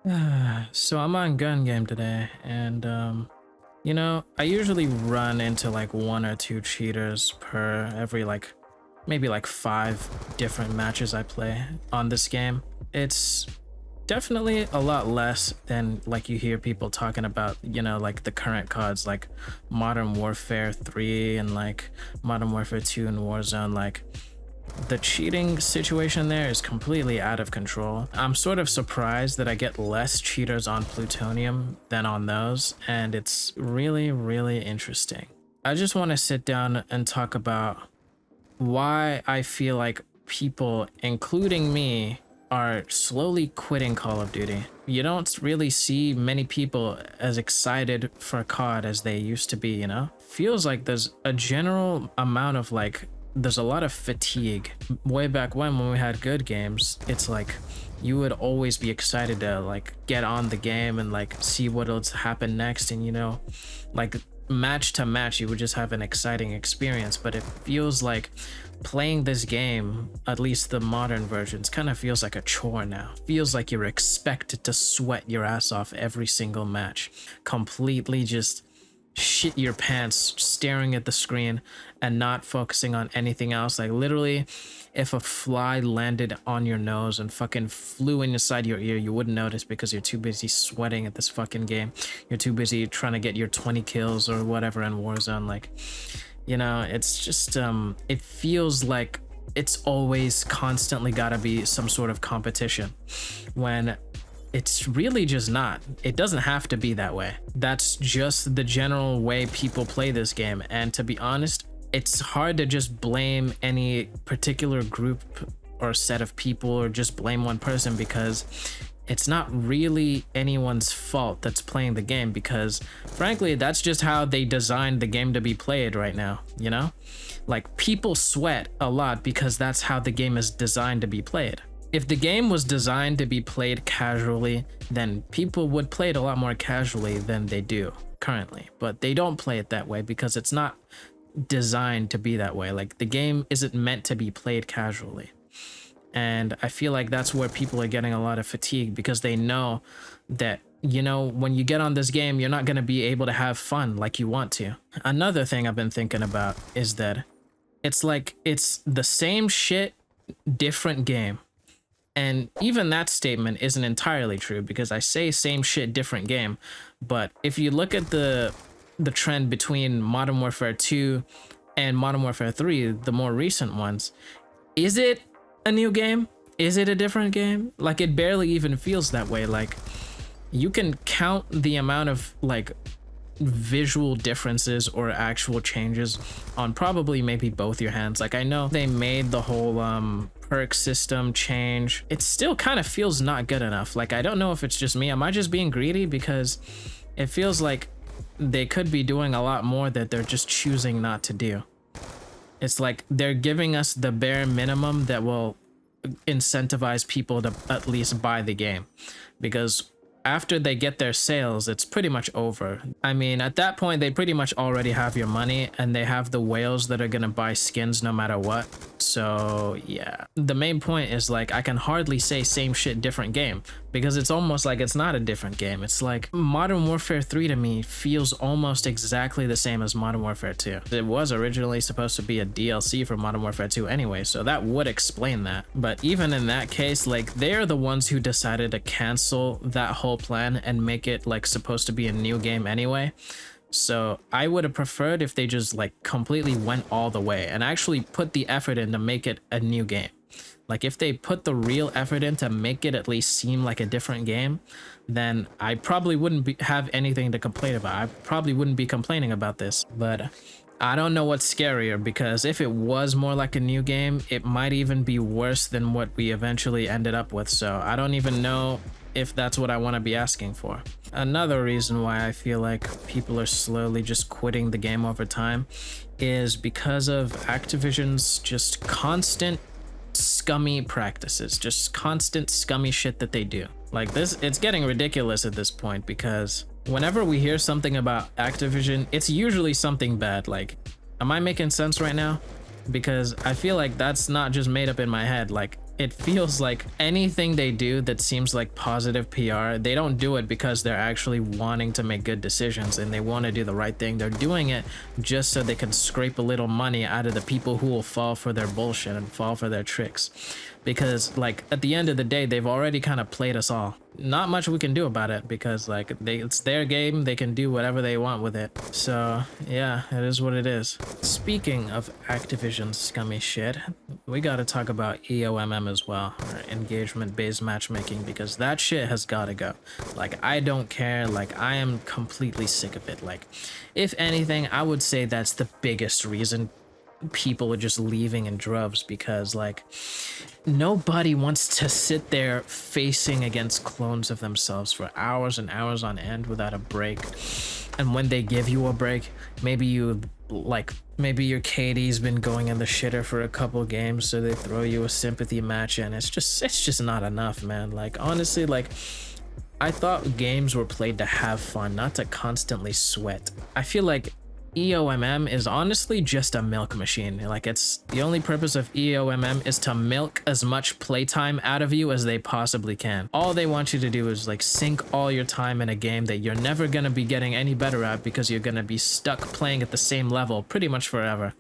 So I'm on gun game today, and I usually run into like one or two cheaters per every like maybe like 5 different matches I play on this game. It's definitely a lot less than like you hear people talking about, like the current CODs like Modern Warfare 3 and like Modern Warfare 2 and Warzone. Like the cheating situation there is completely out of control. I'm sort of surprised that I get less cheaters on Plutonium than on those, and it's really, really interesting. I just want to sit down and talk about why I feel like people, including me, are slowly quitting Call of Duty. You don't really see many people as excited for COD as they used to be, Feels like there's a general amount of like there's a lot of fatigue. Way back when we had good games, it's like you would always be excited to like get on the game and like see what'll happen next, and like match to match you would just have an exciting experience. But it feels like playing this game, at least the modern versions, kind of feels like a chore now. Feels like you're expected to sweat your ass off every single match, completely just shit your pants staring at the screen and not focusing on anything else. Like literally, if a fly landed on your nose and fucking flew inside your ear, you wouldn't notice because you're too busy sweating at this fucking game. You're too busy trying to get your 20 kills or whatever in Warzone. Like, it's just it feels like it's always constantly gotta be some sort of competition when it's really just not. It doesn't have to be that way. That's just the general way people play this game. And to be honest, it's hard to just blame any particular group or set of people or just blame one person, because it's not really anyone's fault that's playing the game, because frankly, that's just how they designed the game to be played right now, Like people sweat a lot because that's how the game is designed to be played. If the game was designed to be played casually, then people would play it a lot more casually than they do currently. But they don't play it that way because it's not designed to be that way. Like the game isn't meant to be played casually. And I feel like that's where people are getting a lot of fatigue, because they know that, when you get on this game, you're not going to be able to have fun like you want to. Another thing I've been thinking about is that it's like it's the same shit, different game. And even that statement isn't entirely true, because I say same shit, different game. But if you look at the trend between Modern Warfare 2 and Modern Warfare 3, the more recent ones, is it a new game? Is it a different game? Like it barely even feels that way. Like you can count the amount of like visual differences or actual changes on probably maybe both your hands. Like I know they made the whole perk system change. It still kind of feels not good enough. Like I don't know if it's just me. Am I just being greedy? Because it feels like they could be doing a lot more that they're just choosing not to do. It's like they're giving us the bare minimum that will incentivize people to at least buy the game, because after they get their sales, it's pretty much over. I mean, at that point, they pretty much already have your money, and they have the whales that are gonna buy skins no matter what. So yeah, the main point is like, I can hardly say same shit, different game, because it's almost like it's not a different game. It's like Modern Warfare 3 to me feels almost exactly the same as Modern Warfare 2. It was originally supposed to be a DLC for Modern Warfare 2 anyway, so that would explain that. But even in that case, like they're the ones who decided to cancel that whole plan and make it like supposed to be a new game anyway. So I would have preferred if they just like completely went all the way and actually put the effort in to make it a new game. Like if they put the real effort in to make it at least seem like a different game, then I probably wouldn't have anything to complain about. I probably wouldn't be complaining about this. But I don't know what's scarier, because if it was more like a new game, it might even be worse than what we eventually ended up with. So I don't even know if that's what I want to be asking for. Another reason why I feel like people are slowly just quitting the game over time is because of Activision's just constant scummy practices, just constant scummy shit that they do. Like this, it's getting ridiculous at this point, because whenever we hear something about Activision, it's usually something bad. Like, am I making sense right now? Because I feel like that's not just made up in my head. Like it feels like anything they do that seems like positive PR, they don't do it because they're actually wanting to make good decisions and they want to do the right thing. They're doing it just so they can scrape a little money out of the people who will fall for their bullshit and fall for their tricks. Because like at the end of the day, they've already kind of played us all. Not much we can do about it because like it's their game. They can do whatever they want with it. So yeah, it is what it is. Speaking of Activision's scummy shit, we got to talk about EOMM as well, or engagement-based matchmaking, because that shit has got to go. Like, I don't care. Like, I am completely sick of it. Like, if anything, I would say that's the biggest reason people are just leaving in droves, because like nobody wants to sit there facing against clones of themselves for hours and hours on end without a break. And when they give you a break, maybe your KD's been going in the shitter for a couple games, so they throw you a sympathy match, and it's just not enough, man. Like, honestly, like, I thought games were played to have fun, not to constantly sweat. I feel like EOMM is honestly just a milk machine. Like, it's the only purpose of EOMM is to milk as much playtime out of you as they possibly can. All they want you to do is like sink all your time in a game that you're never gonna be getting any better at, because you're gonna be stuck playing at the same level pretty much forever,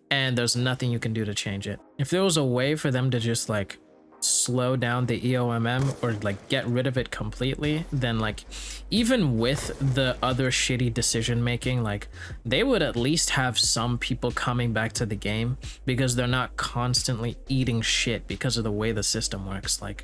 and there's nothing you can do to change it. If there was a way for them to just like slow down the EOMM or like get rid of it completely, then like even with the other shitty decision making, like they would at least have some people coming back to the game because they're not constantly eating shit because of the way the system works. Like,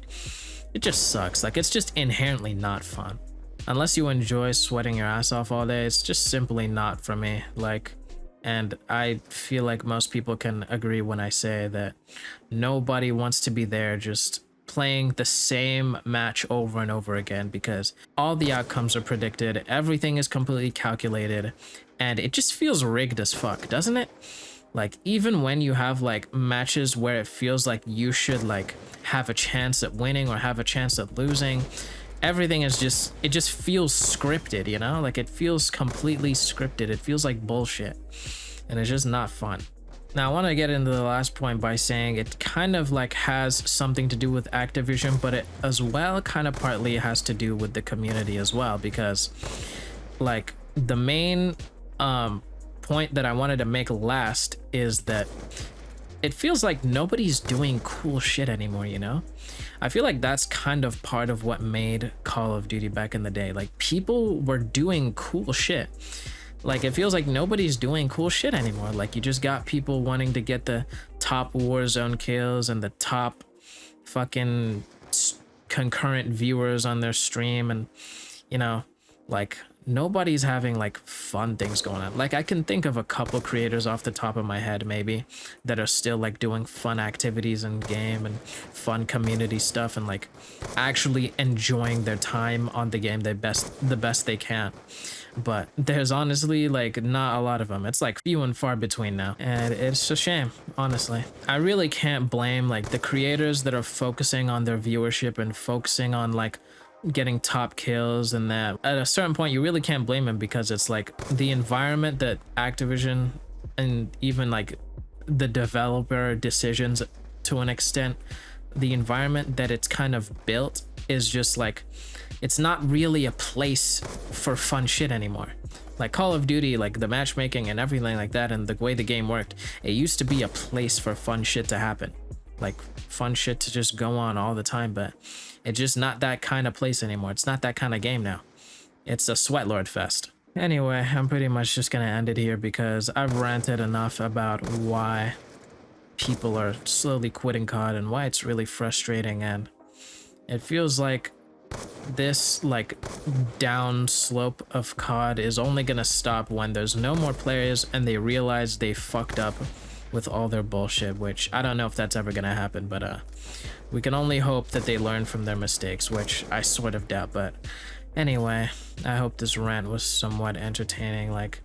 it just sucks. Like, it's just inherently not fun. Unless you enjoy sweating your ass off all day, it's just simply not for me. Like, and I feel like most people can agree when I say that nobody wants to be there just playing the same match over and over again, because all the outcomes are predicted, everything is completely calculated, and it just feels rigged as fuck, doesn't it? Like, even when you have like matches where it feels like you should like have a chance at winning or have a chance at losing, everything is just, it just feels scripted, you know? Like, it feels completely scripted. It feels like bullshit, and it's just not fun. Now, I want to get into the last point by saying it kind of like has something to do with Activision, but it as well kind of partly has to do with the community as well, because like the main point that I wanted to make last is that it feels like nobody's doing cool shit anymore, you know? I feel like that's kind of part of what made Call of Duty back in the day. Like, people were doing cool shit. Like, it feels like nobody's doing cool shit anymore. Like, you just got people wanting to get the top Warzone kills and the top fucking concurrent viewers on their stream, and, you know, like, nobody's having like fun things going on. Like, I can think of a couple creators off the top of my head maybe that are still like doing fun activities in game and fun community stuff and like actually enjoying their time on the game the best they can. But there's honestly like not a lot of them. It's like few and far between now, and it's a shame, honestly. I really can't blame like the creators that are focusing on their viewership and focusing on like getting top kills, and that at a certain point you really can't blame them, because it's like the environment that Activision and even like the developer decisions to an extent, the environment that it's kind of built is just like, it's not really a place for fun shit anymore. Like Call of Duty, like the matchmaking and everything like that, and the way the game worked, it used to be a place for fun shit to happen, like fun shit to just go on all the time, but it's just not that kind of place anymore. It's not that kind of game now. It's a sweatlord fest. Anyway, I'm pretty much just gonna end it here because I've ranted enough about why people are slowly quitting COD and why it's really frustrating, and it feels like this like down slope of COD is only gonna stop when there's no more players and they realize they fucked up with all their bullshit, which I don't know if that's ever gonna happen, but we can only hope that they learn from their mistakes, which I sort of doubt. But anyway, I hope this rant was somewhat entertaining. Like,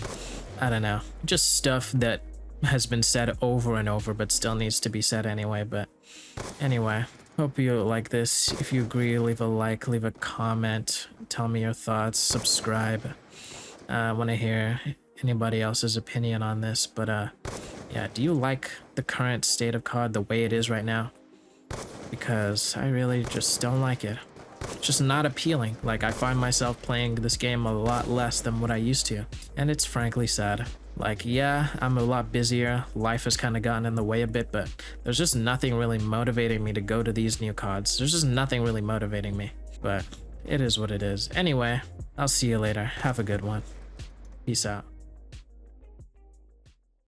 I don't know, just stuff that has been said over and over but still needs to be said anyway. But anyway, hope you like this. If you agree, leave a like, leave a comment, tell me your thoughts, subscribe. I want to hear anybody else's opinion on this. But yeah, do you like the current state of COD the way it is right now? because I really just don't like it. It's just not appealing. Like, I find myself playing this game a lot less than what I used to, and it's frankly sad. Like, yeah, I'm a lot busier, life has kind of gotten in the way a bit, but there's just nothing really motivating me to go to these new CODs. There's just nothing really motivating me, but it is what it is. Anyway, I'll see you later. Have a good one. Peace out.